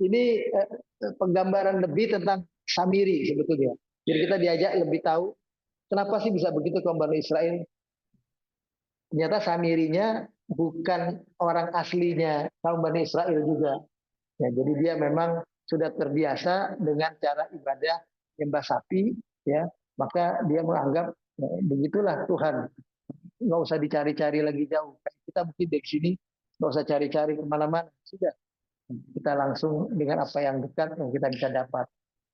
Ini penggambaran lebih tentang Samiri sebetulnya. Jadi kita diajak lebih tahu kenapa sih bisa begitu kaum Bani Israel. Ternyata Samirinya bukan orang aslinya kaum Bani Israel juga. Ya, jadi dia memang sudah terbiasa dengan cara ibadah nyembah sapi, ya. Maka dia menganggap begitulah Tuhan. Nggak usah dicari-cari lagi jauh. Kita mungkin dari sini nggak usah cari-cari kemana-mana. Sudah kita langsung dengan apa yang dekat yang kita bisa dapat.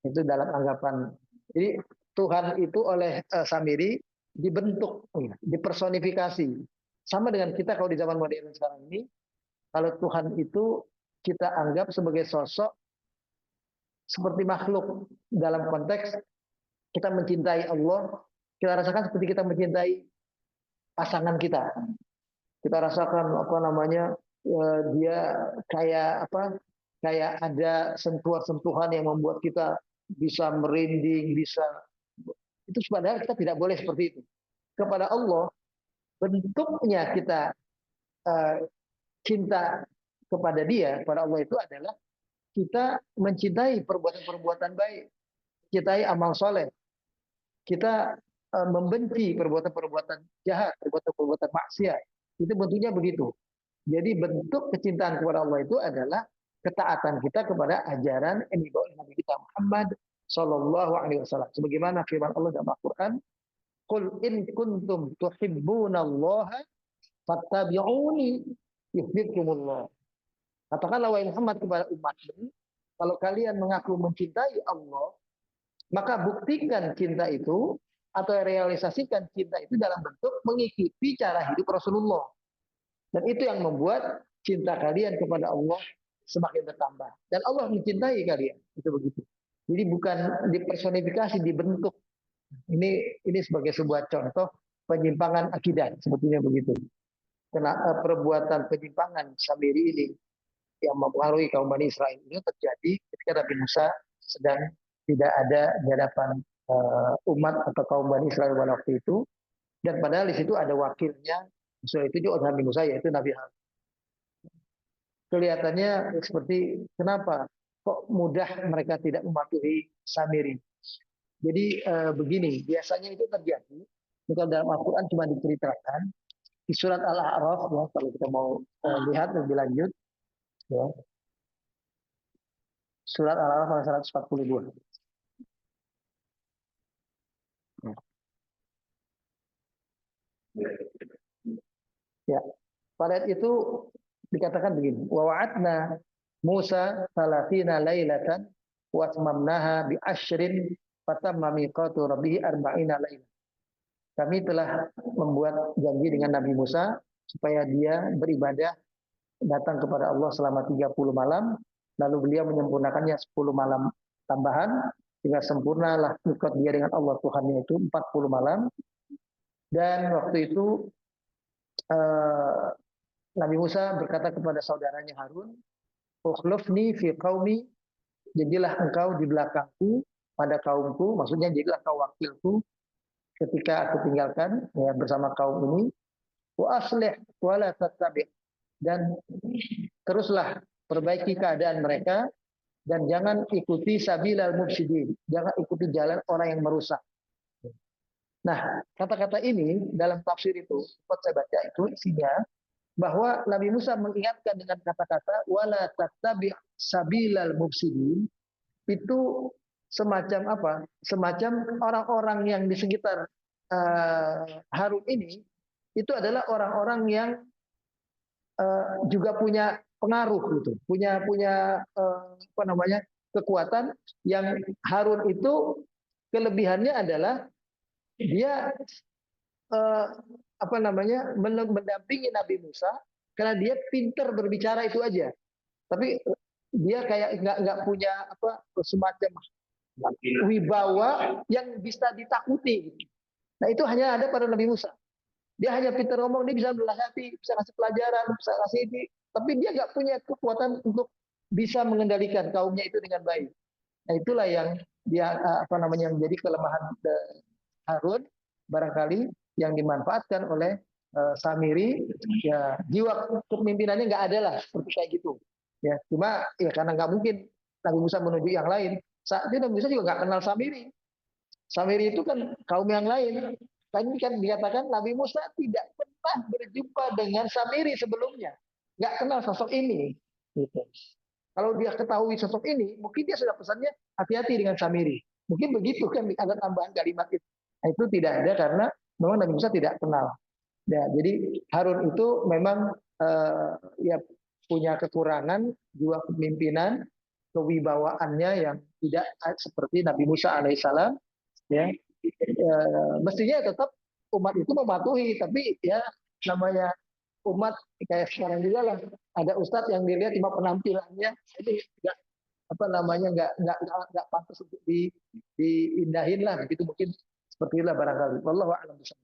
Itu dalam anggapan. Jadi Tuhan itu oleh Samiri dibentuk, dipersonifikasi. Sama dengan kita kalau di zaman modern sekarang ini, kalau Tuhan itu kita anggap sebagai sosok seperti makhluk dalam konteks kita mencintai Allah, kita rasakan seperti kita mencintai pasangan kita. Kita rasakan apa namanya, dia kayak apa? Kayak ada sentuhan-sentuhan yang membuat kita bisa merinding, bisa itu padahal kita tidak boleh seperti itu. Kepada Allah bentuknya kita cinta kepada Dia, kepada Allah itu adalah kita mencintai perbuatan-perbuatan baik, mencintai amal soleh, kita membenci perbuatan-perbuatan jahat, perbuatan-perbuatan maksiat. Itu bentuknya begitu. Jadi bentuk kecintaan kepada Allah itu adalah ketaatan kita kepada ajaran yang dibawa oleh Nabi kita Muhammad Sallallahu Alaihi Wasallam. Sebagaimana firman Allah dalam Al-Quran, "Qul in kuntum tuhibbunallaha fattabi'uni yuhibbukumullah." Katakanlah wahai Muhammad kepada umatmu, kalau kalian mengaku mencintai Allah, maka buktikan cinta itu atau realisasikan cinta itu dalam bentuk mengikuti cara hidup Rasulullah. Dan itu yang membuat cinta kalian kepada Allah semakin bertambah. Dan Allah mencintai kalian. Itu begitu. Jadi bukan dipersonifikasi, dibentuk. Ini sebagai sebuah contoh penyimpangan akidah. Sebetulnya begitu. Karena perbuatan penyimpangan Samiri ini yang mempengaruhi kaum Bani Israel ini terjadi ketika Nabi Musa sedang tidak ada di hadapan umat atau kaum Bani Israel pada waktu itu. Dan padahal di situ ada wakilnya, itu juga Nabi Musa, yaitu Nabi Harun. Kelihatannya seperti kenapa kok mudah mereka tidak mematuhi Samiri. Jadi begini, biasanya itu terjadi kalau dalam Al-Quran cuma diceritakan di surat Al-A'raf, ya, kalau kita mau lihat lebih lanjut, ya. Surat Al-A'raf ayat 142. Ya, pada itu dikatakan begini, wa wa'adna Musa 30 lailatan wa atmamnaha bi asyrin fatamma miqatu rabbih 40 lailatan. Kami telah membuat janji dengan Nabi Musa supaya dia beribadah datang kepada Allah selama 30 malam, lalu beliau menyempurnakannya 10 malam tambahan, sehingga sempurnalah miqat dia dengan Allah Tuhannya itu 40 malam. Dan waktu itu Nabi Musa berkata kepada saudaranya Harun, "Ukhlufni fi qaumi," jadilah engkau di belakangku pada kaumku, maksudnya jadilah engkau wakilku ketika aku tinggalkan ya, bersama kaum ini. Wa aslih wa la tattabi', dan teruslah perbaiki keadaan mereka dan jangan ikuti sabilal mufsidin, jangan ikuti jalan orang yang merusak. Nah, kata-kata ini dalam tafsir itu, sempat saya baca itu isinya bahwa Nabi Musa mengingatkan dengan kata-kata wala tattabi' sabilal mufsidin, itu semacam apa? Semacam orang-orang yang di sekitar Harun ini itu adalah orang-orang yang juga punya pengaruh gitu, punya apa namanya, kekuatan. Yang Harun itu kelebihannya adalah dia apa namanya, mendampingi Nabi Musa karena dia pintar berbicara itu aja. Tapi dia kayak nggak punya apa semacam wibawa yang bisa ditakuti. Nah itu hanya ada pada Nabi Musa. Dia hanya pintar ngomong, dia bisa menasihati, bisa kasih pelajaran, bisa kasih ini. Tapi dia nggak punya kekuatan untuk bisa mengendalikan kaumnya itu dengan baik. Nah itulah yang dia apa namanya menjadi kelemahan Harun barangkali yang dimanfaatkan oleh Samiri. Ya jiwa kepemimpinannya nggak ada lah seperti kayak gitu. Ya cuma ya karena nggak mungkin Nabi Musa menuju yang lain. Saat itu Nabi Musa juga nggak kenal Samiri. Samiri itu kan kaum yang lain. Tadi kan dikatakan Nabi Musa tidak pernah berjumpa dengan Samiri sebelumnya. Nggak kenal sosok ini. Gitu. Kalau dia ketahui sosok ini, mungkin dia sudah pesannya hati-hati dengan Samiri. Mungkin begitu kan ada tambahan kalimat itu. Nah, itu tidak ada karena memang Nabi Musa tidak kenal. Ya, jadi Harun itu memang ya punya kekurangan jiwa kepemimpinan, kewibawaannya yang tidak seperti Nabi Musa alaihissalam. Ya, mestinya tetap umat itu mematuhi, tapi ya namanya umat kayak sekarang juga lah, ada ustadz yang dilihat cuma penampilannya, ini nggak apa namanya nggak pantas untuk diindahin lah, begitu mungkin seperti itulah barangkali. Wallahu a'lam bishawab.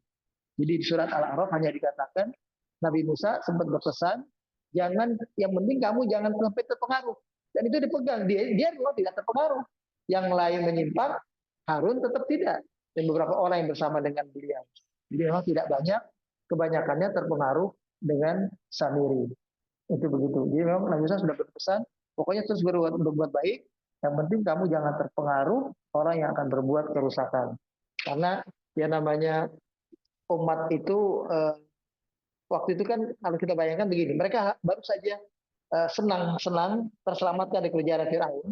Jadi di surat Al-A'raf hanya dikatakan Nabi Musa sempat berpesan, jangan, yang penting kamu jangan sampai terpengaruh. Dan itu dipegang, dia memang tidak terpengaruh. Yang lain menyimpang, Harun tetap tidak. Dan beberapa orang yang bersama dengan beliau. Jadi memang tidak banyak, kebanyakannya terpengaruh dengan Samiri. Itu begitu. Jadi memang Nabi Musa sudah berpesan, pokoknya terus berbuat baik, yang penting kamu jangan terpengaruh orang yang akan berbuat kerusakan. Karena ya namanya umat itu waktu itu kan kalau kita bayangkan begini, mereka baru saja senang-senang terselamatkan dari kejaran Firaun,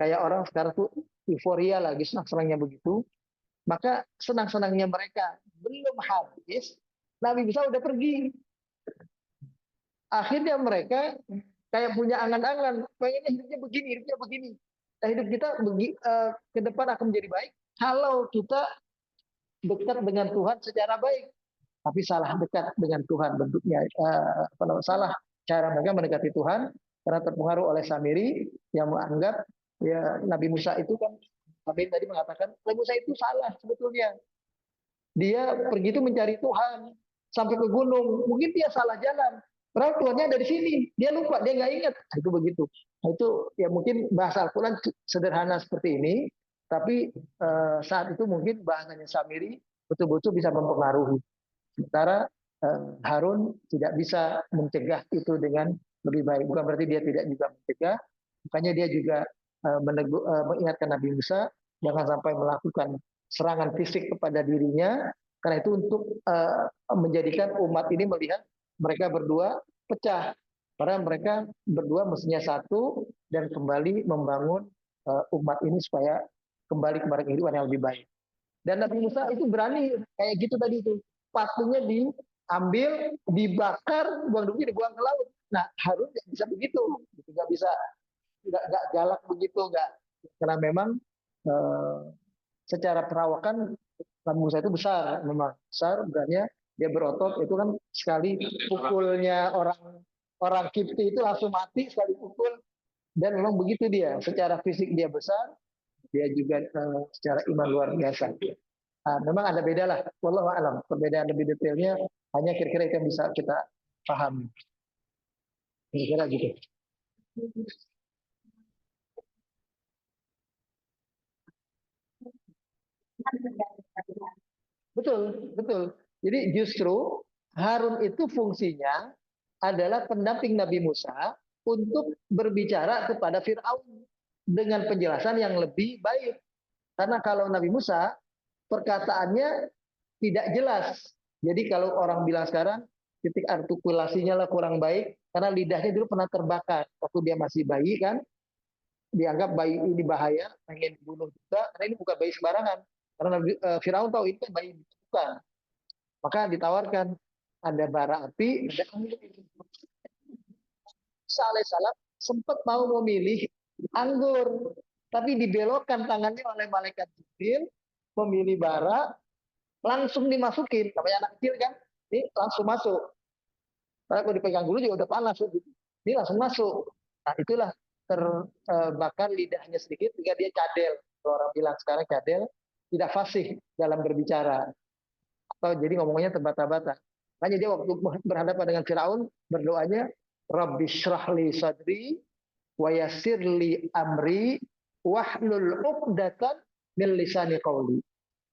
kayak orang sekarang tuh euforia lagi senang-senangnya begitu, maka senang-senangnya mereka belum habis, Nabi Musa udah pergi. Akhirnya mereka kayak punya angan-angan, pengennya hidupnya begini. Nah, hidup kita ke depan akan menjadi baik kalau kita dekat dengan Tuhan secara baik. Tapi salah dekat dengan Tuhan bentuknya, salah cara mereka mendekati Tuhan karena terpengaruh oleh Samiri yang menganggap ya Nabi Musa itu kan, Nabi tadi mengatakan Nabi Musa itu salah sebetulnya, dia pergi itu mencari Tuhan sampai ke gunung, mungkin dia salah jalan, padahal Tuhannya ada di sini, dia lupa, dia nggak ingat. Nah, itu begitu. Nah, itu ya mungkin bahasa Al-Quran sederhana seperti ini, tapi saat itu mungkin bahasanya Samiri betul-betul bisa mempengaruhi. Sementara Harun tidak bisa mencegah itu dengan lebih baik. Bukan berarti dia tidak juga mencegah, makanya dia juga mengingatkan Nabi Musa jangan sampai melakukan serangan fisik kepada dirinya, karena itu untuk menjadikan umat ini melihat mereka berdua pecah. Karena mereka berdua mestinya satu dan kembali membangun umat ini supaya kembali kepada kehidupan yang lebih baik. Dan Nabi Musa itu berani kayak gitu tadi itu. Patungnya diambil, dibakar, buang debunya dibuang ke laut. Nah, Harun nggak bisa begitu, nggak bisa, nggak galak begitu, nggak. Karena memang secara perawakan Nabi Musa itu besar, memang besar, berani dia berotot, itu kan sekali pukulnya orang Kipti itu langsung mati sekali pukul, dan memang begitu dia, secara fisik dia besar, dia juga secara iman luar biasa. Nah, memang ada beda lah, wallahu a'lam. Perbedaan lebih detailnya hanya kira-kira itu yang bisa kita pahami. Kira-kira gitu. Betul, betul. Jadi justru Harun itu fungsinya adalah pendamping Nabi Musa untuk berbicara kepada Fir'aun dengan penjelasan yang lebih baik. Karena kalau Nabi Musa perkataannya tidak jelas. Jadi kalau orang bilang sekarang titik artikulasinya lah kurang baik karena lidahnya dulu pernah terbakar waktu dia masih bayi kan, dianggap bayi ini bahaya, pengen bunuh juga karena ini bukan bayi sembarangan. Karena Firaun tahu itu bayi bukan. Maka ditawarkan ada bara api, ada anggur. Musa alaihissalam sempat mau memilih anggur, tapi dibelokkan tangannya oleh malaikat Jibril, memilih bara, langsung dimasukin. Namanya anak kecil kan, ini langsung masuk. Karena kalau dipegang dulu juga udah panas, gitu. Ini langsung masuk. Nah itulah terbakar lidahnya sedikit, sehingga dia cadel. Kalau orang bilang sekarang cadel, tidak fasih dalam berbicara. Atau jadi ngomongnya terbata-bata. Makanya dia waktu berhadapan dengan Firaun, berdoanya, Rabbi syrahli sadri, wa yassirli amri, wahlul uqdatan min lisani qawli.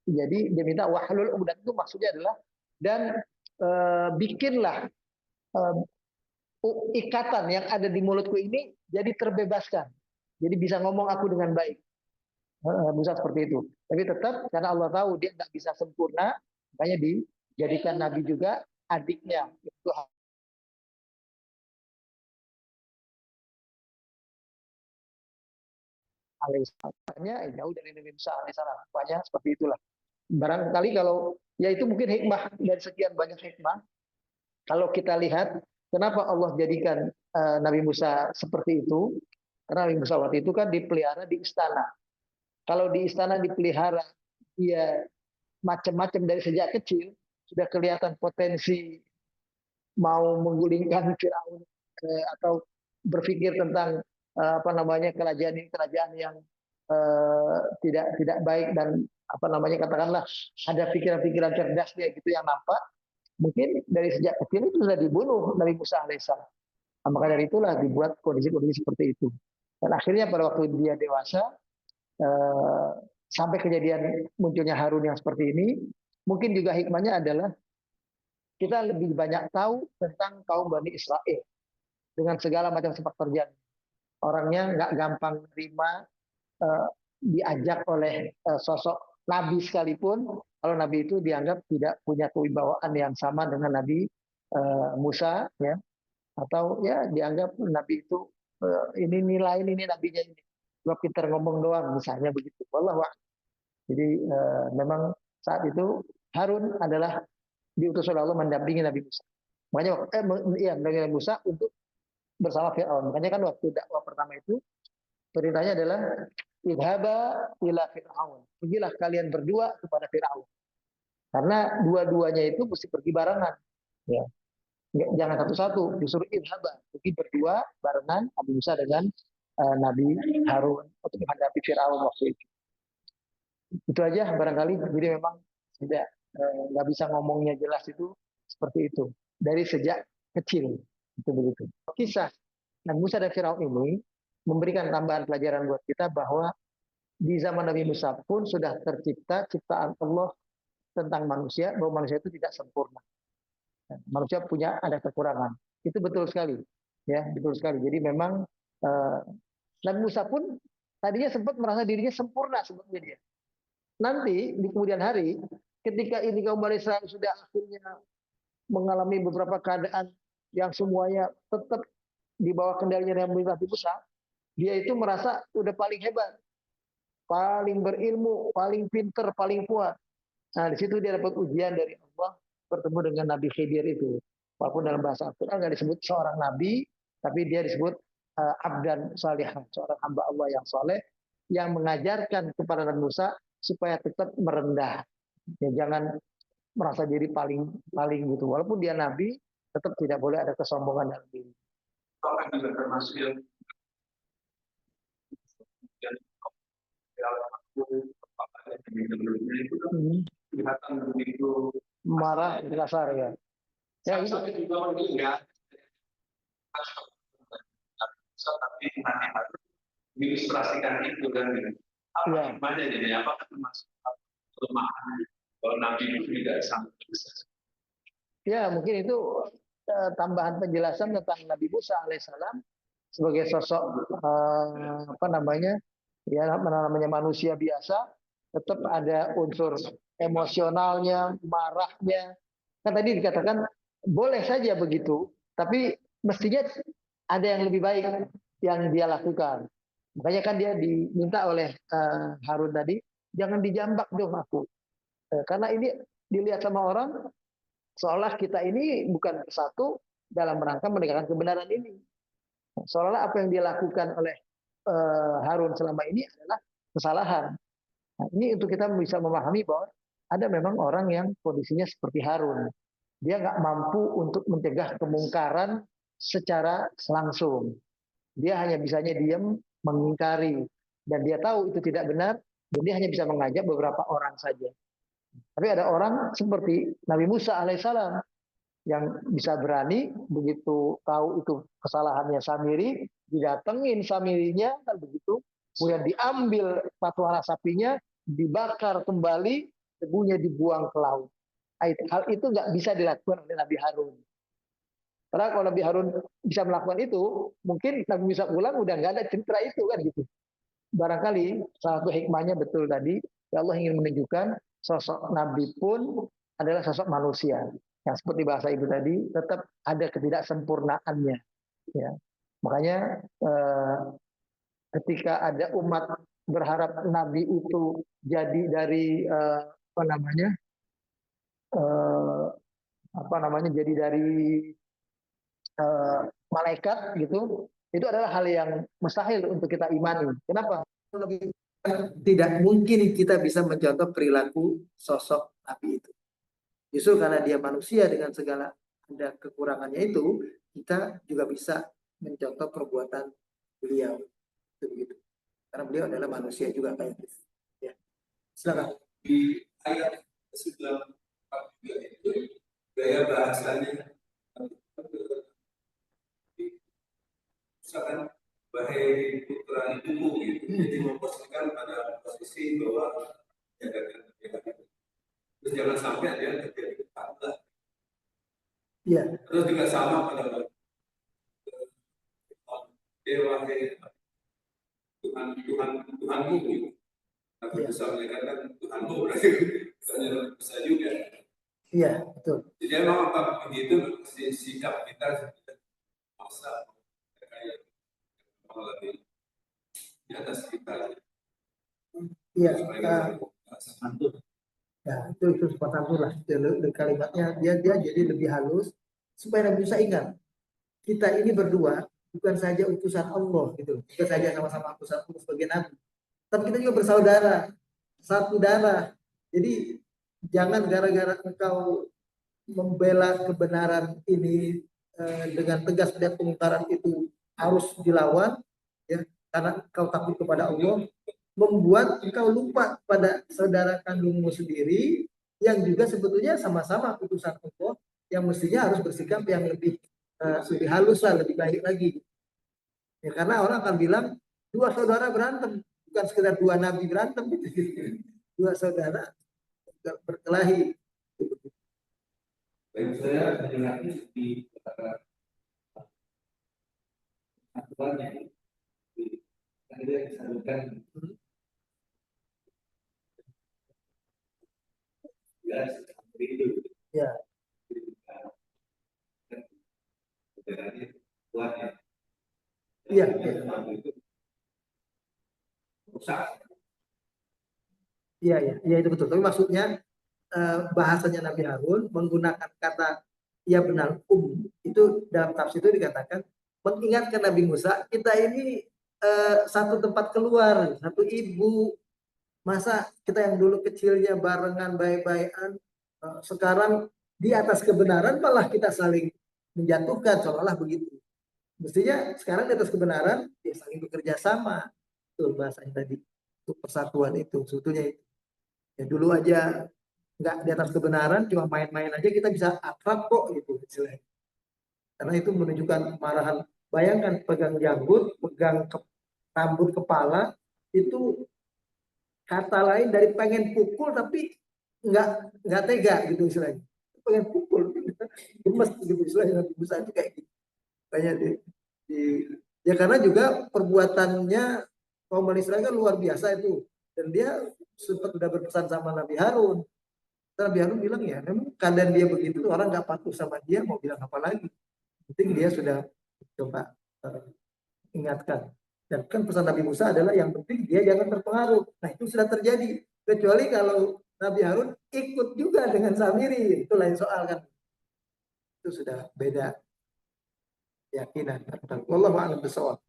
Jadi dia minta wahlul uqdat itu maksudnya adalah dan bikinlah ikatan yang ada di mulutku ini jadi terbebaskan. Jadi bisa ngomong aku dengan baik. Musa seperti itu. Tapi tetap karena Allah tahu dia nggak bisa sempurna, makanya dijadikan nabi juga adiknya. Itu alaihissalamnya jauh dari Nabi Musa alaihissalam. Banyak seperti itulah. Barangkali kalau ya itu mungkin hikmah dari sekian banyak hikmah. Kalau kita lihat kenapa Allah jadikan Nabi Musa seperti itu, karena Nabi Musa waktu itu kan dipelihara di istana. Kalau di istana dipelihara dia macam-macam dari sejak kecil, sudah kelihatan potensi mau menggulingkan Firaun atau berpikir tentang apa namanya kerajaan yang tidak baik dan apa namanya katakanlah ada pikiran-pikiran cerdasnya gitu yang nampak, mungkin dari sejak kecil itu sudah dibunuh Nabi Musa alaihissalam. Nah, maka dari itulah dibuat kondisi-kondisi seperti itu. Dan akhirnya pada waktu dia dewasa eh, sampai kejadian munculnya Harun yang seperti ini, mungkin juga hikmahnya adalah kita lebih banyak tahu tentang kaum Bani Israel dengan segala macam sepak terjang. Orangnya nggak gampang terima diajak oleh sosok Nabi sekalipun, kalau Nabi itu dianggap tidak punya kewibawaan yang sama dengan Nabi Musa, ya, atau ya dianggap Nabi itu ini nilai ini nabinya ini, cuma pintar ngomong doang, misalnya begitu. Wallahu a'lam. Jadi memang saat itu Harun adalah diutus oleh Allah mendampingi Nabi Musa. Makanya iya, mendampingi Nabi Musa untuk bersama Fir'aun. Makanya kan waktu dakwah pertama itu perintahnya adalah idhaba ila Fir'aun. Pergilah kalian berdua kepada Fir'aun. Karena dua-duanya itu mesti pergi barengan. Ya. Jangan satu-satu, disuruh idhaba. Pergi berdua barengan Nabi Musa dengan Nabi Harun untuk menghadapi Fir'aun waktu itu. Itu aja barangkali. Jadi memang tidak nggak bisa ngomongnya jelas itu seperti itu dari sejak kecil itu begitu. Kisah Nabi Musa dan Firaun ini memberikan tambahan pelajaran buat kita bahwa di zaman Nabi Musa pun sudah tercipta ciptaan Allah tentang manusia, bahwa manusia itu tidak sempurna. Manusia punya ada kekurangan. Itu betul sekali, ya betul sekali. Jadi memang Nabi Musa pun tadinya sempat merasa dirinya sempurna sebetulnya dia. Nanti di kemudian hari, ketika ini kaum Bani Israel sudah akhirnya mengalami beberapa keadaan yang semuanya tetap di bawah kendalinya Nabi Musa, dia itu merasa udah paling hebat, paling berilmu, paling pinter, paling kuat. Nah, di situ dia dapat ujian dari Allah bertemu dengan Nabi Khidir itu. Walaupun dalam bahasa Al-Quran nggak disebut seorang nabi, tapi dia disebut abdan salihah, seorang hamba Allah yang soleh, yang mengajarkan kepada Nabi Musa supaya tetap merendah. Ya, jangan merasa diri paling paling gitu. Walaupun dia nabi, tetap tidak boleh ada kesombongan dalam diri. Apakah juga termasuk yang kelihatan begitu marah kasar ya. Ya itu juga enggak. Tapi diilustrasikan itu kan apa hikmahnya jadi apakah termasuk kelemahan kalau Nabi itu tidak sangat besar? Ya mungkin itu tambahan penjelasan tentang Nabi Musa alaihissalam sebagai sosok apa namanya ya namanya manusia biasa, tetap ada unsur emosionalnya, marahnya. Kan tadi dikatakan boleh saja begitu, tapi mestinya ada yang lebih baik yang dia lakukan. Makanya kan dia diminta oleh Harun tadi, jangan dijambak dong aku. Karena ini dilihat sama orang, seolah kita ini bukan bersatu dalam rangka menegakkan kebenaran ini. Seolah apa yang dia lakukan oleh Harun selama ini adalah kesalahan. Nah, ini untuk kita bisa memahami bahwa ada memang orang yang kondisinya seperti Harun. Dia nggak mampu untuk mencegah kemungkaran secara langsung. Dia hanya bisanya diam, mengingkari. Dan dia tahu itu tidak benar, dan dia hanya bisa mengajak beberapa orang saja. Tapi ada orang seperti Nabi Musa alaihissalam yang bisa berani begitu tahu itu kesalahannya Samiri, didatengin Samirinya kan begitu, kemudian diambil patuara sapinya, dibakar kembali, debunya dibuang ke laut. Hal itu nggak bisa dilakukan oleh Nabi Harun. Karena kalau Nabi Harun bisa melakukan itu, mungkin Nabi Musa pulang udah nggak ada cerita itu kan gitu. Barangkali salah satu hikmahnya betul tadi, ya Allah ingin menunjukkan sosok Nabi pun adalah sosok manusia. Yang seperti bahasa ibu tadi, tetap ada ketidaksempurnaannya. Ya. Makanya ketika ada umat berharap Nabi itu jadi dari eh, apa namanya, jadi dari malaikat gitu, itu adalah hal yang mustahil untuk kita imani. Kenapa? Tidak mungkin kita bisa mencontoh perilaku sosok Nabi itu. Justru karena dia manusia dengan segala ada kekurangannya itu, kita juga bisa mencontoh perbuatan beliau. Begitu. Karena beliau adalah manusia juga kayak kita. Ya. Silakan. Di ayat 94 itu gaya bahasanya misalkan bahai putra ibumu gitu. Jadi memposisikan pada posisi bahwa jagakan terus jangan sampai ada yang terjadi ketakutan. Iya. Terus juga sama pada dewa Tuhanmu gitu. Tapi bisa menyatakan Tuhanmu berarti bisa juga. Iya, betul. Jadi memang apa begitu sikap kita masa kayak lebih di atas kita. Iya. Ya, itu sepatah lah. Kalimatnya dia jadi lebih halus supaya Nabi Musa ingat kita ini berdua bukan saja utusan Allah gitu, bukan saja sama-sama utusan Allah sebagai nabi, tapi kita juga bersaudara, satu darah. Jadi jangan gara-gara engkau membela kebenaran ini dengan tegas melihat kemungkaran itu harus dilawan, ya, karena engkau takut kepada Allah, membuat engkau lupa pada saudara kandungmu sendiri yang juga sebetulnya sama-sama utusan Allah yang mestinya harus bersikap yang lebih halus lah, lebih baik lagi. Ya, karena orang akan bilang dua saudara berantem, bukan sekedar dua nabi berantem, dua saudara berkelahi. Baik, saya melihatnya di aturannya kita disebutkan ya itu ya iya iya itu betul. Tapi maksudnya bahasanya Nabi Harun menggunakan kata ya benar itu dalam tafsir itu dikatakan mengingatkan Nabi Musa, kita ini satu tempat keluar, satu ibu. Masa kita yang dulu kecilnya barengan baik-baikan, sekarang di atas kebenaran malah kita saling menjatuhkan, seolah-olah begitu. Mestinya sekarang di atas kebenaran ya saling bekerja sama. Itu bahasanya tadi, untuk persatuan itu sebetulnya itu. Ya dulu aja nggak di atas kebenaran, cuma main-main aja kita bisa akrab kok gitu istilahnya. Karena itu menunjukkan kemarahan. Bayangkan pegang janggut, pegang rambut kepala, itu kata lain dari pengen pukul tapi nggak tega gitu istilahnya. Pengen pukul, gemes gitu istilahnya, bisa itu kayak gitu. Kayak ya karena juga perbuatannya kaum Bani Israel kan luar biasa itu, dan dia sempat sudah berpesan sama Nabi Harun. Nabi Harun bilang ya memang keadaan dia begitu, orang nggak patuh sama dia, mau bilang apa lagi. Penting dia sudah coba ingatkan. Dan kan pesan Nabi Musa adalah yang penting dia jangan terpengaruh. Nah itu sudah terjadi. Kecuali kalau Nabi Harun ikut juga dengan Samiri, itu lain soal kan. Itu sudah beda keyakinan. Wallahu a'lam bishawab.